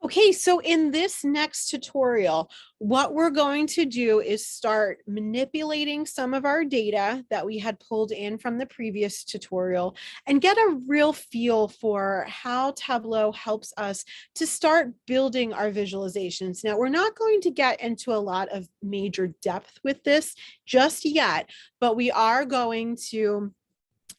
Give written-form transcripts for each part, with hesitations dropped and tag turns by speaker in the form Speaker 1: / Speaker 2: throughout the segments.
Speaker 1: Okay, so in this next tutorial, what we're going to do is start manipulating some of our data that we had pulled in from the previous tutorial and get a real feel for how Tableau helps us to start building our visualizations. Now, we're not going to get into a lot of major depth with this just yet, but we are going to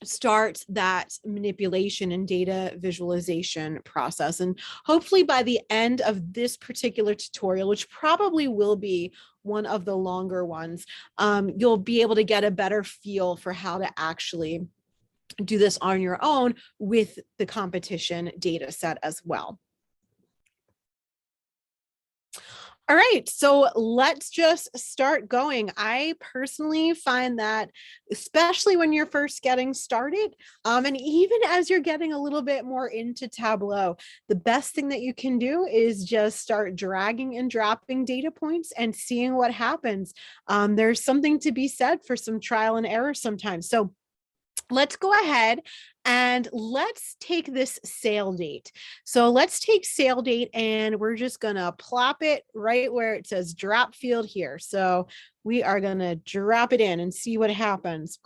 Speaker 1: start that manipulation and data visualization process. And hopefully by the end of this particular tutorial, which probably will be one of the longer ones, you'll be able to get a better feel for how to actually do this on your own with the competition data set as well. All right, so let's just start going. I personally find that, especially when you're first getting started, and even as you're getting a little bit more into Tableau, the best thing that you can do is just start dragging and dropping data points and seeing what happens. There's something to be said for some trial and error sometimes. So let's go ahead and let's take this sale date. So let's take sale date and we're just going to plop it right where it says drop field here. So we are going to drop it in and see what happens.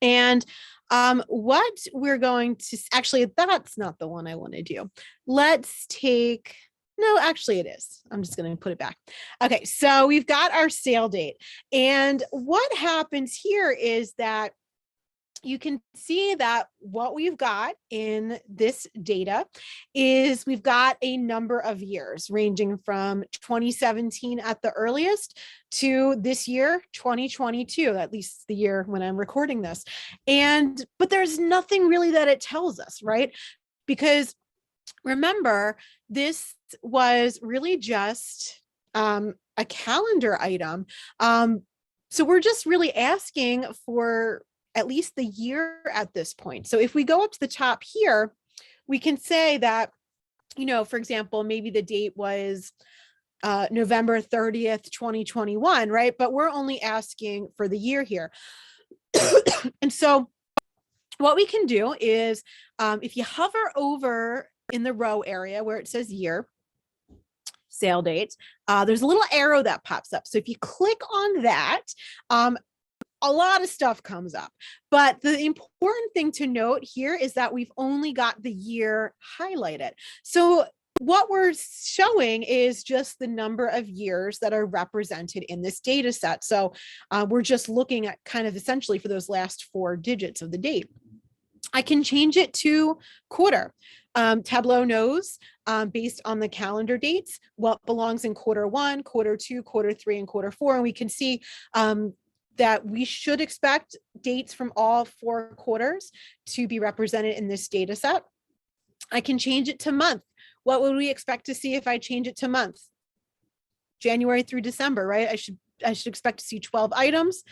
Speaker 1: And what we're going to actually, that's not the one I want to do. Let's take, no, actually it is. I'm just going to put it back. Okay, so we've got our sale date. And what happens here is that you can see that what we've got in this data is we've got a number of years ranging from 2017 at the earliest to this year, 2022, at least the year when I'm recording this. But there's nothing really that it tells us, right? Because remember, this was really just a calendar item. So we're just really asking for at least the year at this point. So if we go up to the top here, we can say that, for example, maybe the date was November 30th, 2021, right? But we're only asking for the year here. And so what we can do is if you hover over in the row area where it says year, sale dates, there's a little arrow that pops up. So if you click on that, a lot of stuff comes up. But the important thing to note here is that we've only got the year highlighted. So what we're showing is just the number of years that are represented in this data set. So we're just looking at kind of essentially for those last 4 digits of the date. I can change it to quarter. Tableau knows based on the calendar dates what belongs in quarter 1, quarter 2, quarter 3, and quarter 4. And we can see that we should expect dates from all 4 quarters to be represented in this data set. I can change it to month. What would we expect to see if I change it to month? January through December, right? I should expect to see 12 items.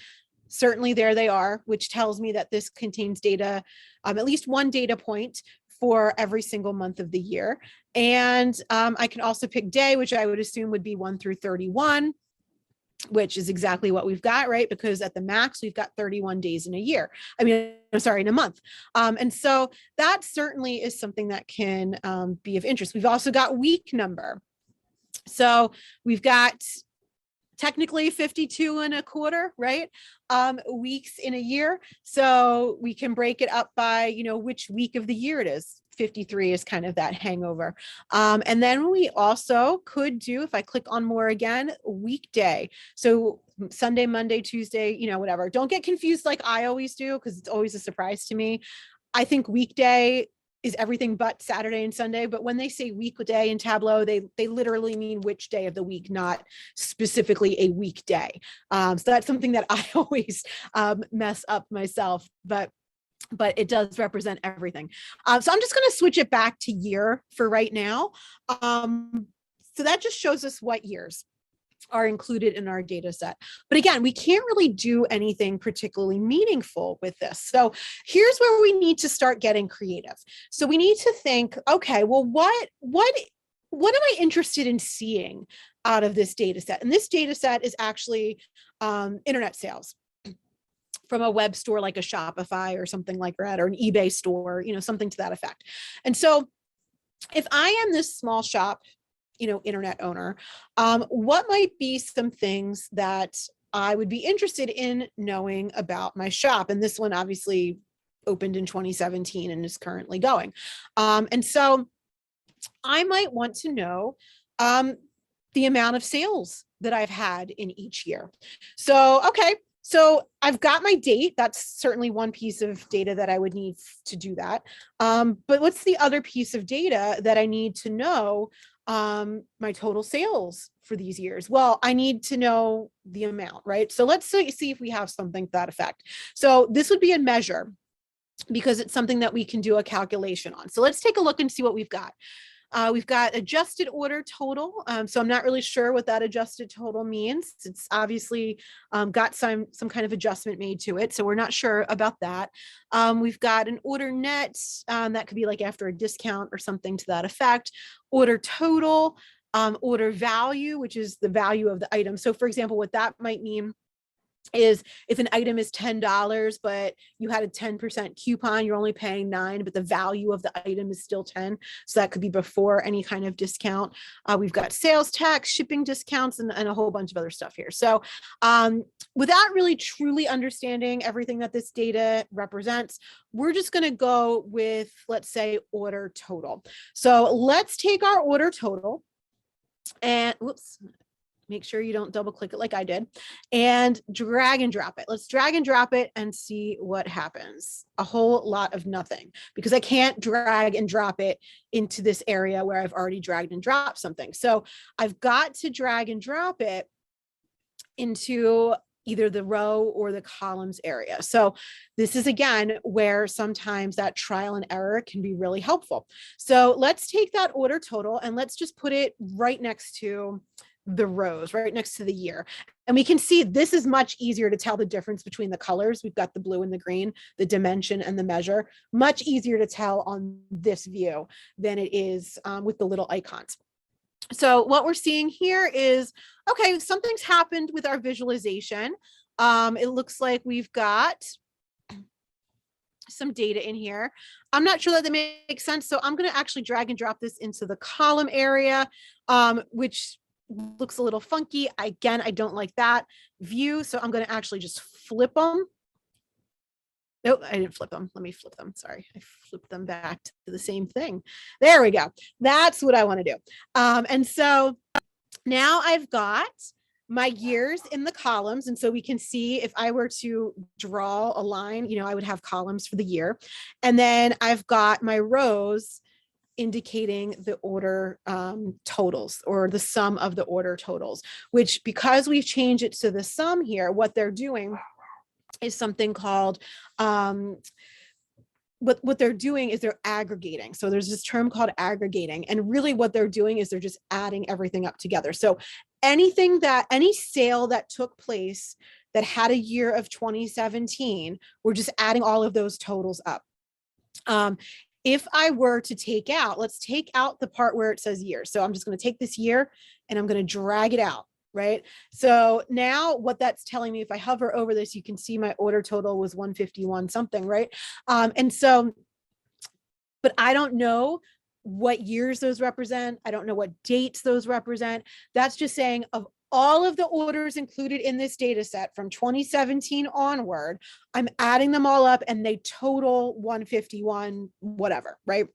Speaker 1: Certainly there they are, which tells me that this contains data, at least one data point for every single month of the year. And I can also pick day, which I would assume would be 1 through 31. Which is exactly what we've got, right? Because at the max, we've got 31 days in a year. In a month. And so that certainly is something that can be of interest. We've also got week number. So we've got technically 52 and a quarter, right? Weeks in a year. So we can break it up by, which week of the year it is. 53 is kind of that hangover. And then we also could do, if I click on more again, weekday. So Sunday, Monday, Tuesday, whatever. Don't get confused like I always do, because it's always a surprise to me. I think weekday is everything but Saturday and Sunday. But when they say weekday in Tableau, they literally mean which day of the week, not specifically a weekday. So that's something that I always mess up myself. But it does represent everything. So I'm just going to switch it back to year for right now. So that just shows us what years are included in our data set. But again, we can't really do anything particularly meaningful with this. So here's where we need to start getting creative. So we need to think, okay, well, what am I interested in seeing out of this data set? And this data set is actually internet sales from a web store like a Shopify or something like that, or an eBay store, something to that effect. And so if I am this small shop internet owner, what might be some things that I would be interested in knowing about my shop? And this one obviously opened in 2017 and is currently going. And so I might want to know the amount of sales that I've had in each year. So, okay, so I've got my date. That's certainly one piece of data that I would need to do that. But what's the other piece of data that I need to know? My total sales for these years. Well, I need to know the amount, right? So let's see if we have something to that effect. So this would be a measure because it's something that we can do a calculation on. So let's take a look and see what we've got. We've got adjusted order total. So I'm not really sure what that adjusted total means. It's obviously got some kind of adjustment made to it. So we're not sure about that. We've got an order net that could be like after a discount or something to that effect. Order total, order value, which is the value of the item. So for example, what that might mean is if an item is $10, but you had a 10% coupon, you're only paying $9, but the value of the item is still 10. So that could be before any kind of discount. We've got sales tax, shipping discounts, and a whole bunch of other stuff here. So without really truly understanding everything that this data represents, we're just going to go with, let's say, order total. So let's take our order total and whoops. Make sure you don't double click it like I did and drag and drop it. Let's drag and drop it and see what happens. A whole lot of nothing because I can't drag and drop it into this area where I've already dragged and dropped something. So I've got to drag and drop it into either the row or the columns area. So this is again where sometimes that trial and error can be really helpful. So let's take that order total and let's just put it right next to the rows, right next to the year. And we can see this is much easier to tell the difference between the colors. We've got the blue and the green, the dimension and the measure, much easier to tell on this view than it is with the little icons. So what we're seeing here is, okay, something's happened with our visualization. It looks like we've got some data in here. I'm not sure that makes sense. So I'm going to actually drag and drop this into the column area, which looks a little funky. Again, I don't like that view. So I'm going to actually just flip them. Nope, I didn't flip them. Let me flip them. Sorry. I flipped them back to the same thing. There we go. That's what I want to do. And so now I've got my years in the columns. And so we can see if I were to draw a line, I would have columns for the year. And then I've got my rows indicating the order totals or the sum of the order totals, which because we've changed it to the sum here, what they're doing is something called, what they're doing is they're aggregating. So there's this term called aggregating. And really what they're doing is they're just adding everything up together. So any sale that took place that had a year of 2017, we're just adding all of those totals up. If I were to let's take out the part where it says year. So I'm just going to take this year and I'm going to drag it out, right? So now what that's telling me, if I hover over this, you can see my order total was 151 something, right? And so, but I don't know what years those represent. I don't know what dates those represent. That's just saying of all of the orders included in this data set from 2017 onward, I'm adding them all up and they total 151, whatever, right?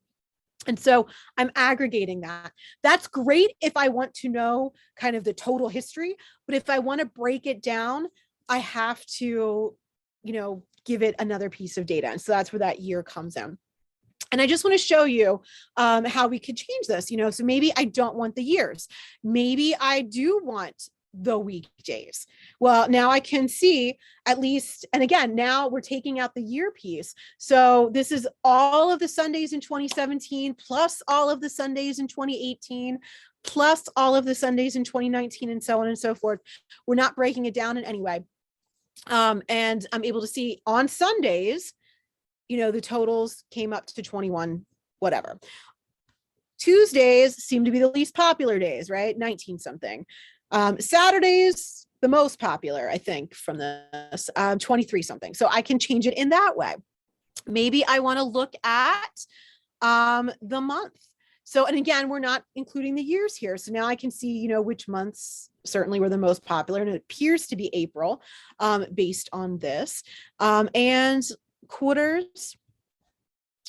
Speaker 1: And so I'm aggregating that. That's great if I want to know kind of the total history, but if I want to break it down, I have to, give it another piece of data. And so that's where that year comes in. And I just want to show you how we could change this, so maybe I don't want the years. Maybe I do want the weekdays. Well, now I can see at least, and again, now we're taking out the year piece. So this is all of the Sundays in 2017, plus all of the Sundays in 2018, plus all of the Sundays in 2019, and so on and so forth. We're not breaking it down in any way. And I'm able to see on Sundays, the totals came up to 21, whatever. Tuesdays seem to be the least popular days, right? 19 something. Saturdays, the most popular, I think, from this, 23 something. So I can change it in that way. Maybe I want to look at the month. So, and again, we're not including the years here. So now I can see, you know, which months certainly were the most popular, and it appears to be April, based on this. And quarters,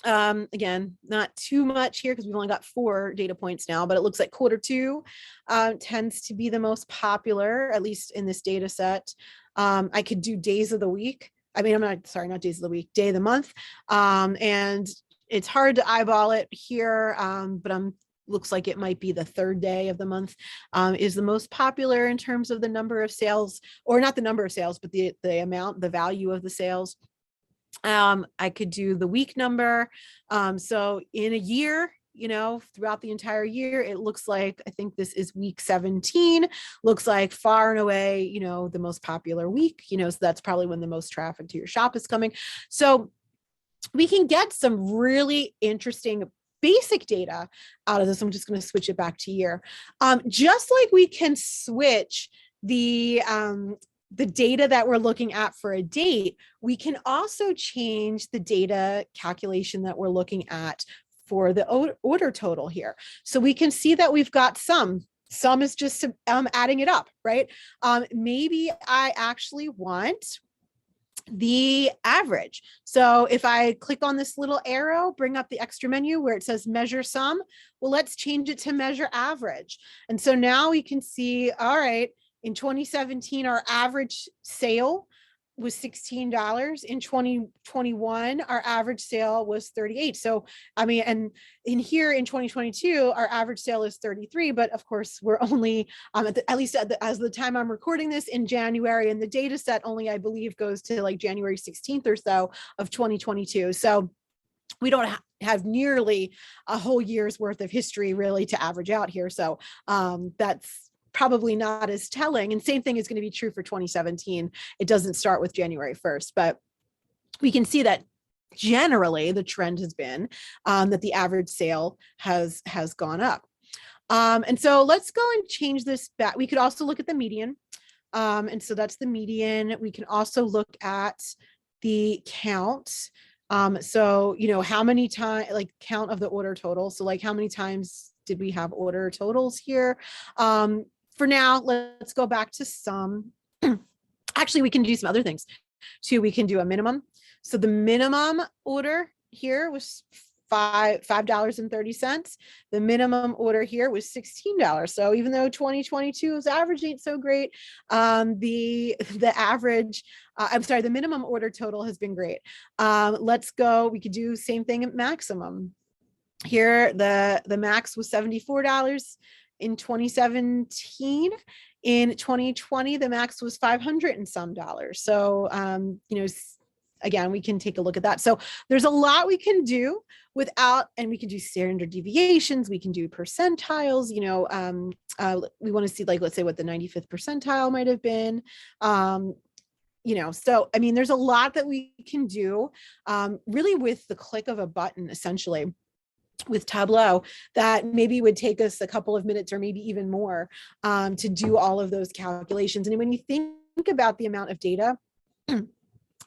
Speaker 1: again, not too much here because we've only got 4 data points now, but it looks like Q2 tends to be the most popular, at least in this data set. I could do days of the week. I mean, not days of the week, day of the month. And it's hard to eyeball it here, but looks like it might be the 3rd day of the month is the most popular in terms of the number of sales, or not the number of sales, but the amount, the value of the sales. I could do the week number. So in a year, you know, throughout the entire year, it looks like, I think this is week 17, looks like far and away, you know, the most popular week, you know, so that's probably when the most traffic to your shop is coming. So we can get some really interesting basic data out of this. I'm just going to switch it back to year. Just like we can switch the data that we're looking at for a date, we can also change the data calculation that we're looking at for the order total here. So we can see that we've got some is just adding it up, right? Maybe I actually want the average. So if I click on this little arrow, bring up the extra menu where it says measure sum, well, let's change it to measure average. And so now we can see, all right, in 2017, our average sale was $16. In 2021, our average sale was 38. So, I mean, and in here in 2022, our average sale is 33, but of course we're only, at least as the time I'm recording this, in January, and the data set only, I believe, goes to like January 16th or so of 2022. So we don't have nearly a whole year's worth of history really to average out here. So that's probably not as telling. And same thing is going to be true for 2017. It doesn't start with January 1st, but we can see that generally the trend has been that the average sale has gone up. And so let's go and change this back. We could also look at the median. And so that's the median. We can also look at the count. So, you know, how many times, like count of the order total. So like how many times did we have order totals here? For now, let's go back to some. Actually, we can do some other things too. We can do a minimum. So the minimum order here was $5.30. The minimum order here was $16. So even though 2022's average ain't so great, the average, the minimum order total has been great. Let's go. We could do same thing at maximum. Here, the max was $74. In 2017, in 2020, the max was $500 and some dollars. So, you know, again, we can take a look at that. So there's a lot we can do without, and we can do standard deviations. We can do percentiles, you know, we want to see, like, let's say what the 95th percentile might have been. You know, so, I mean, there's a lot that we can do really with the click of a button, essentially, with Tableau, that maybe would take us a couple of minutes or maybe even more to do all of those calculations. And when you think about the amount of data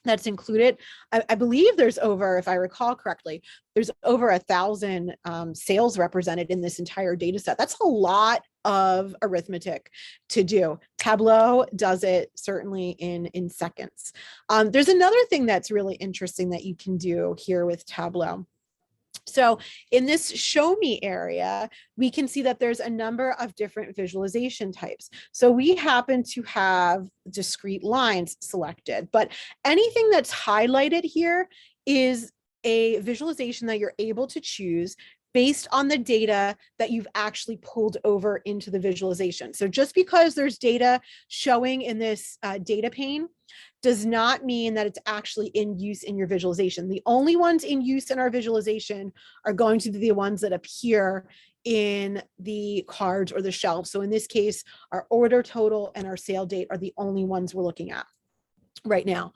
Speaker 1: that's included, I believe there's over, if I recall correctly, there's over 1,000 sales represented in this entire data set. That's a lot of arithmetic to do. Tableau does it certainly in seconds. There's another thing that's really interesting that you can do here with Tableau. So in this show me area, we can see that there's a number of different visualization types. So we happen to have discrete lines selected, but anything that's highlighted here is a visualization that you're able to choose based on the data that you've actually pulled over into the visualization. So just because there's data showing in this data pane does not mean that it's actually in use in your visualization. The only ones in use in our visualization are going to be the ones that appear in the cards or the shelf. So in this case, our order total and our sale date are the only ones we're looking at right now.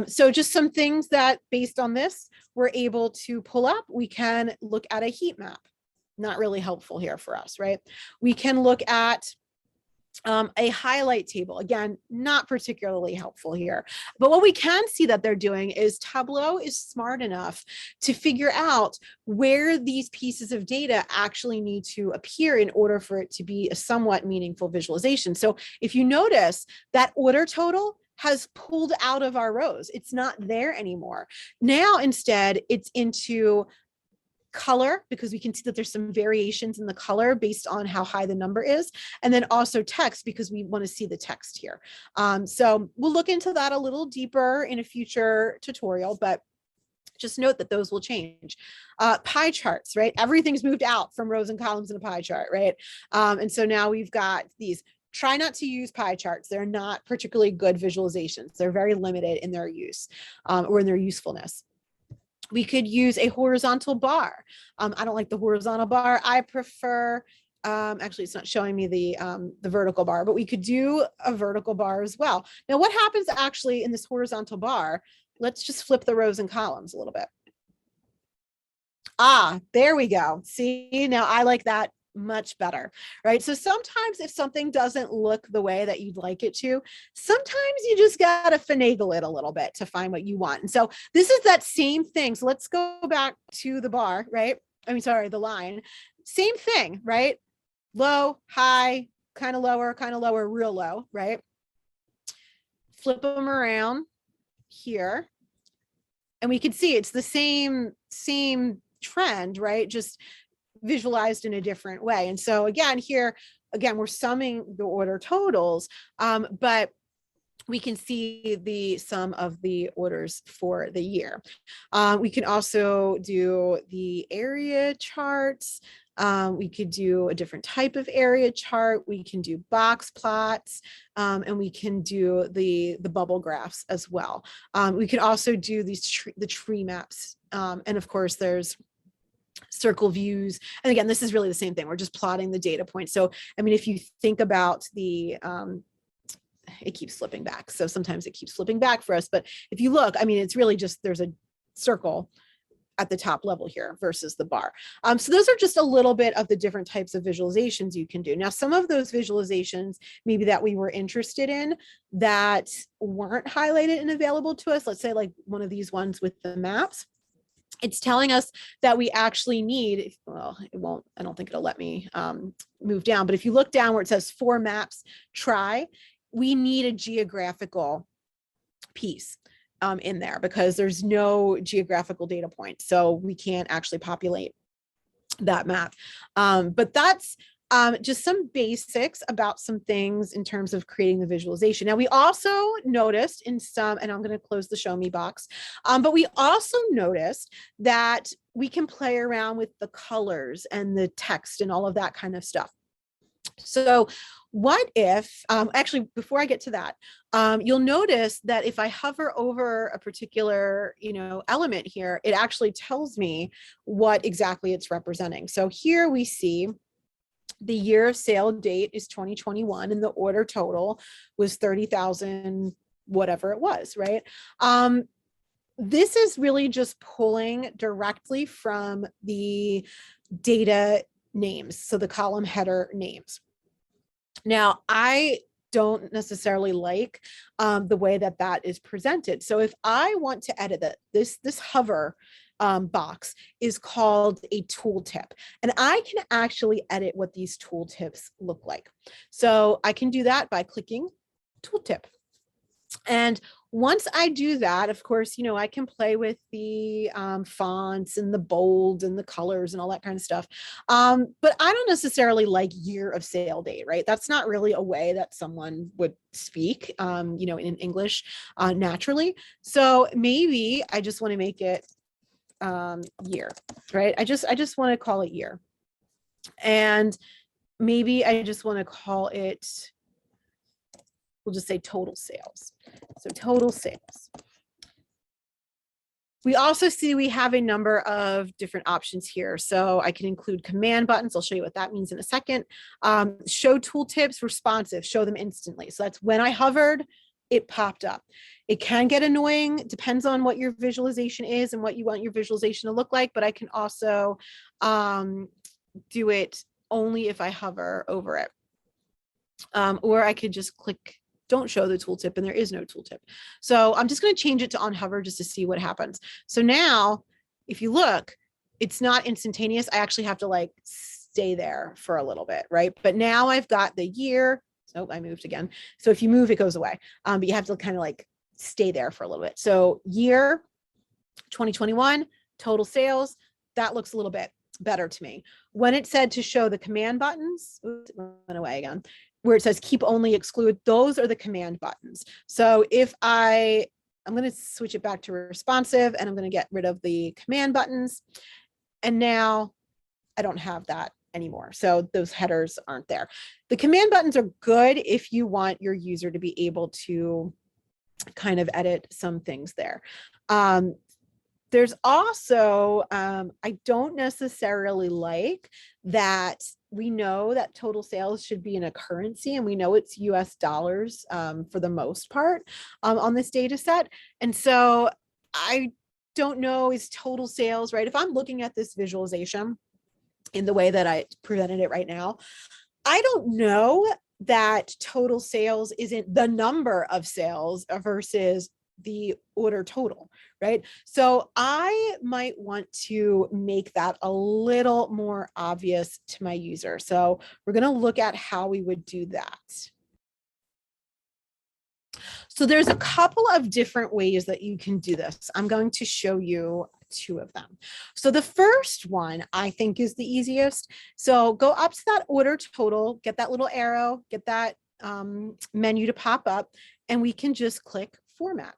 Speaker 1: So just some things that based on this, we're able to pull up. We can look at a heat map. Not really helpful here for us, right? We can look at A highlight table, again, not particularly helpful here. But what we can see that they're doing is Tableau is smart enough to figure out where these pieces of data actually need to appear in order for it to be a somewhat meaningful visualization. So if you notice, that order total has pulled out of our rows. It's not there anymore. Now, instead, it's into color, because we can see that there's some variations in the color based on how high the number is, and then also text, because we want to see the text here. So we'll look into that a little deeper in a future tutorial, but just note that those will change. Pie charts, right? Everything's moved out from rows and columns in a pie chart, right? And so now we've got these. Try not to use pie charts. They're not particularly good visualizations. They're very limited in their use or in their usefulness. We could use a horizontal bar. I don't like the horizontal bar. I prefer, actually it's not showing me the vertical bar, but we could do a vertical bar as well. Now what happens actually in this horizontal bar? Let's just flip the rows and columns a little bit. Ah, there we go. See, now I like that much better, right? So sometimes if something doesn't look the way that you'd like it to, sometimes you just got to finagle it a little bit to find what you want. And so this is that same thing. So let's go back to the bar, right? I mean, sorry, the line. Same thing, right? Low, high, kind of lower, real low, right? Flip them around here. And we can see it's the same trend, right? Just visualized in a different way. And so again, here, again, we're summing the order totals, but we can see the sum of the orders for the year. We can also do the area charts. We could do a different type of area chart. We can do box plots, and we can do the bubble graphs as well. We can also do the tree maps. And of course, there's circle views. And again, this is really the same thing. We're just plotting the data points. So, I mean, if you think about the, it keeps flipping back. So sometimes it keeps flipping back for us. But if you look, I mean, it's really just, there's a circle at the top level here versus the bar. So those are just a little bit of the different types of visualizations you can do. Now, some of those visualizations maybe that we were interested in that weren't highlighted and available to us, let's say like one of these ones with the maps, it's telling us that we actually need, well, it won't, I don't think it'll let me move down, but if you look down where it says 4 maps, try, we need a geographical piece in there because there's no geographical data point. So we can't actually populate that map. But that's just some basics about some things in terms of creating the visualization. Now, we also noticed in some, and I'm going to close the show me box, but we also noticed that we can play around with the colors and the text and all of that kind of stuff. So what if, actually, before I get to that, you'll notice that if I hover over a particular, element here, it actually tells me what exactly it's representing. So here we see the year of sale date is 2021 and the order total was 30,000, whatever it was, right? This is really just pulling directly from the data names, so the column header names. Now, I don't necessarily like the way that that is presented. So if I want to edit it, this hover box is called a tooltip, and I can actually edit what these tooltips look like. So I can do that by clicking tooltip. And once I do that, of course, I can play with the fonts and the bold and the colors and all that kind of stuff. But I don't necessarily like year of sale date, right? That's not really a way that someone would speak, in English naturally. So maybe I just want to make it year, right? I just want to call it year. And maybe I just want to call it, we'll just say total sales. So total sales. We also see we have a number of different options here. So I can include command buttons. I'll show you what that means in a second. Show tooltips responsive, show them instantly. So that's when I hovered, it popped up. It can get annoying, depends on what your visualization is and what you want your visualization to look like, but I can also do it only if I hover over it. Or I could just click don't show the tooltip, and there is no tooltip. So I'm just going to change it to on hover just to see what happens. So now if you look, it's not instantaneous. I actually have to like stay there for a little bit, right? But now I've got the year. Oh, I moved again. So if you move, it goes away. But you have to kind of like stay there for a little bit. So year 2021, total sales, that looks a little bit better to me. When it said to show the command buttons, oops, it went away again, where it says keep only exclude, those are the command buttons. So if I'm going to switch it back to responsive, and I'm going to get rid of the command buttons. And now I don't have that anymore. So those headers aren't there. The command buttons are good if you want your user to be able to kind of edit some things there. There's also, I don't necessarily like that we know that total sales should be in a currency, and we know it's US dollars for the most part on this data set. And so I don't know, is total sales, right? If I'm looking at this visualization in the way that I presented it right now, I don't know that total sales isn't the number of sales versus the order total, right? So I might want to make that a little more obvious to my user. So we're going to look at how we would do that. So there's a couple of different ways that you can do this. I'm going to show you two of them. So the first one I think is the easiest. So go up to that order total, get that little arrow, get that menu to pop up, and we can just click format.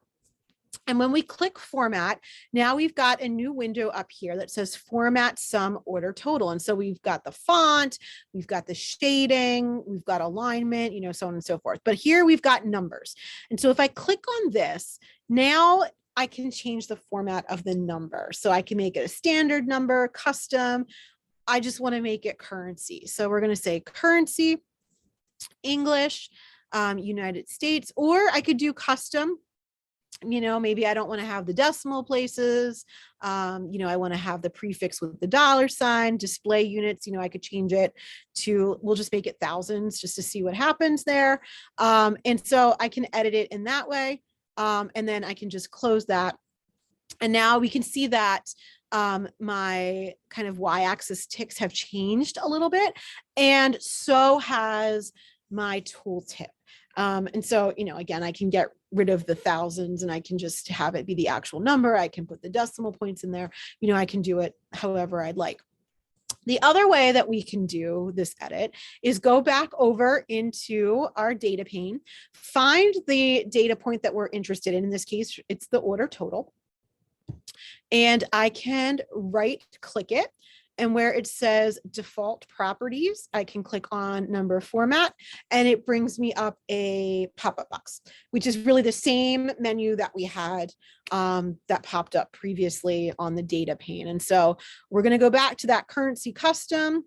Speaker 1: And when we click format, now we've got a new window up here that says format sum order total. And so we've got the font, we've got the shading, we've got alignment, you know, so on and so forth. But here we've got numbers. And so if I click on this, now I can change the format of the number. So I can make it a standard number, custom. I just want to make it currency. So we're going to say currency, English, United States, or I could do custom. You know, maybe I don't want to have the decimal places. You know, I want to have the prefix with the $sign, display units. You know, I could change it to, we'll just make it thousands just to see what happens there. And so I can edit it in that way. And then I can just close that. And now we can see that my kind of y-axis ticks have changed a little bit. And so has my tooltip. And so, you know, again, I can get rid of the thousands and I can just have it be the actual number. I can put the decimal points in there. You know, I can do it however I'd like. The other way that we can do this edit is go back over into our data pane, find the data point that we're interested in. In this case, it's the order total. And I can right click it. And where it says default properties, I can click on number format, and it brings me up a pop-up box, which is really the same menu that we had that popped up previously on the data pane. And so we're going to go back to that currency custom.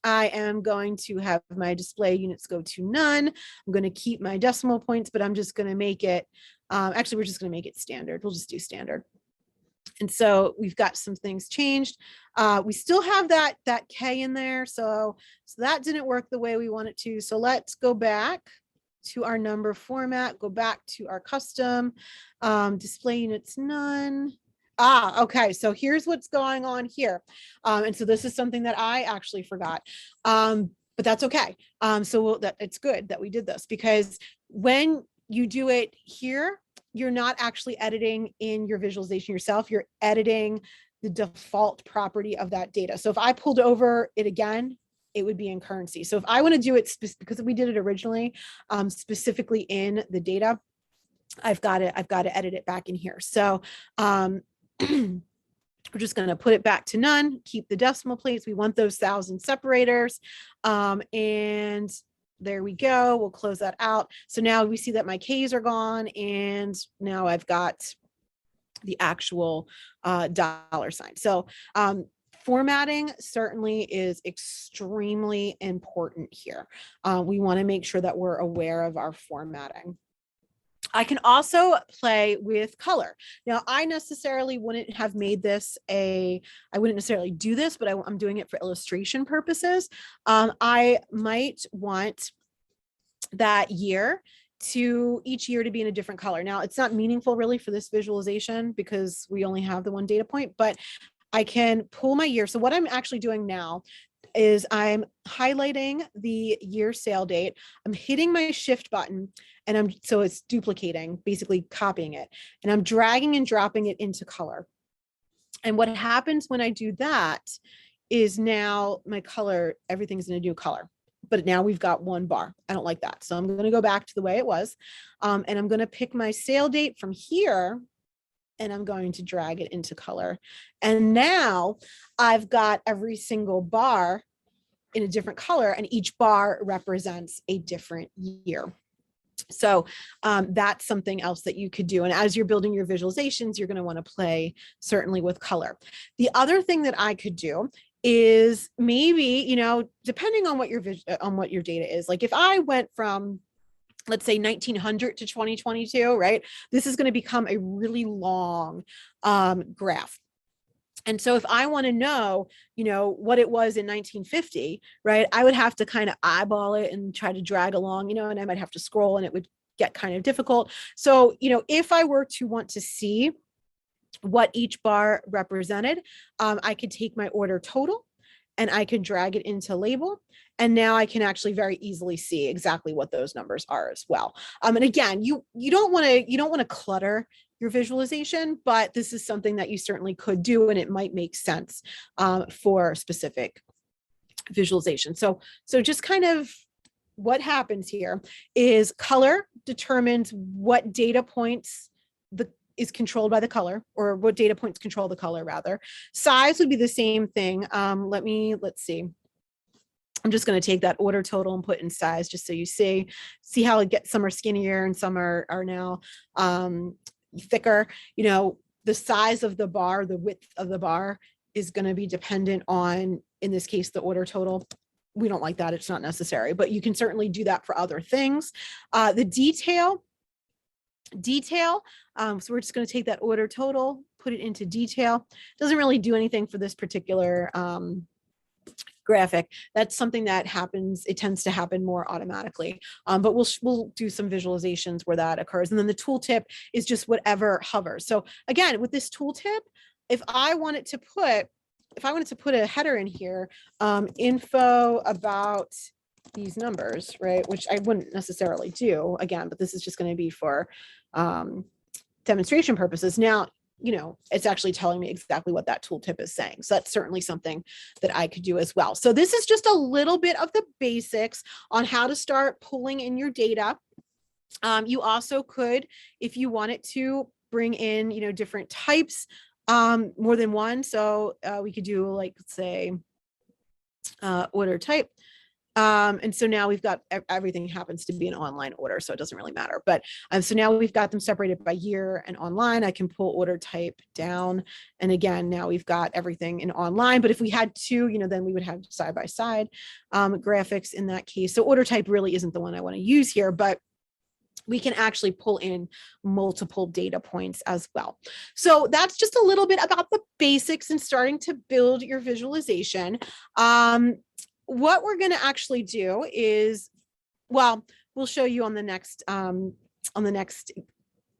Speaker 1: I am going to have my display units go to none. I'm going to keep my decimal points, but I'm just going to make it, actually, we're just going to make it standard. We'll just do standard. And so we've got some things changed. We still have that K in there. So that didn't work the way we want it to. So let's go back to our number format, go back to our custom, display units none. Okay. So here's what's going on here. And so this is something that I actually forgot. But that's okay. So it's good that we did this, because when you do it here, you're not actually editing in your visualization yourself. You're editing the default property of that data. So if I pulled over it again, it would be in currency. So if I want to do it because we did it originally, specifically in the data, I've got to edit it back in here. So we're just going to put it back to none, keep the decimal plates. We want those 1,000 separators. And there we go. We'll close that out. So now we see that my K's are gone, and now I've got the actual $sign. So formatting certainly is extremely important here. We want to make sure that we're aware of our formatting. I can also play with color. Now, I necessarily wouldn't have made this I wouldn't necessarily do this, but I'm doing it for illustration purposes. I might want that year to each year to be in a different color. Now, it's not meaningful really for this visualization because we only have the one data point, but I can pull my year. So what I'm actually doing now is I'm highlighting the year sale date. I'm hitting my shift button and so it's duplicating, basically copying it. And I'm dragging and dropping it into color. And what happens when I do that is now my color, everything's in a new color. But now we've got one bar. I don't like that. So I'm going to go back to the way it was. And I'm going to pick my sale date from here and I'm going to drag it into color. And now I've got every single bar in a different color and each bar represents a different year. So that's something else that you could do. And as you're building your visualizations, you're going to want to play certainly with color. The other thing that I could do is maybe, you know, depending on what your data is, like if I went from, let's say 1900 to 2022, right? This is going to become a really long graph. And so if I want to know, you know, what it was in 1950, right, I would have to kind of eyeball it and try to drag along, you know, and I might have to scroll and it would get kind of difficult. So, you know, if I were to want to see what each bar represented, I could take my order total and I could drag it into label. And now I can actually very easily see exactly what those numbers are as well. And again, you don't want to clutter your visualization, but this is something that you certainly could do, and it might make sense for specific visualization. So just kind of what happens here is color determines what data points is controlled by the color, or what data points control the color rather. Size would be the same thing. Let's see. I'm just going to take that order total and put in size just so you see how it gets, some are skinnier and some are now thicker. You know, the size of the bar, the width of the bar is going to be dependent on, in this case, the order total. We don't like that. It's not necessary, but you can certainly do that for other things. The detail. So we're just going to take that order total, put it into detail. Doesn't really do anything for this particular graphic. That's something that happens. It tends to happen more automatically, but we'll do some visualizations where that occurs. And then the tooltip is just whatever hovers. So again, with this tooltip, if I wanted to put a header in here, info about these numbers, right? Which I wouldn't necessarily do again, but this is just going to be for demonstration purposes. Now, you know, it's actually telling me exactly what that tooltip is saying. So that's certainly something that I could do as well. So this is just a little bit of the basics on how to start pulling in your data. You also could, if you wanted to, bring in, you know, different types, more than one. So we could do, like, let's say, order type. And so now we've got everything happens to be an online order, so it doesn't really matter. But so now we've got them separated by year and online. I can pull order type down. And again, now we've got everything in online. But if we had two, you know, then we would have side by side graphics in that case. So order type really isn't the one I want to use here, but we can actually pull in multiple data points as well. So that's just a little bit about the basics and starting to build your visualization. What we're going to actually do is, well, we'll show you on the next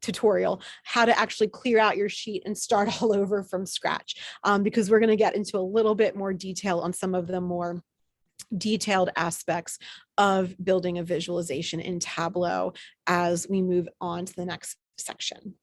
Speaker 1: tutorial how to actually clear out your sheet and start all over from scratch, because we're going to get into a little bit more detail on some of the more detailed aspects of building a visualization in Tableau as we move on to the next section.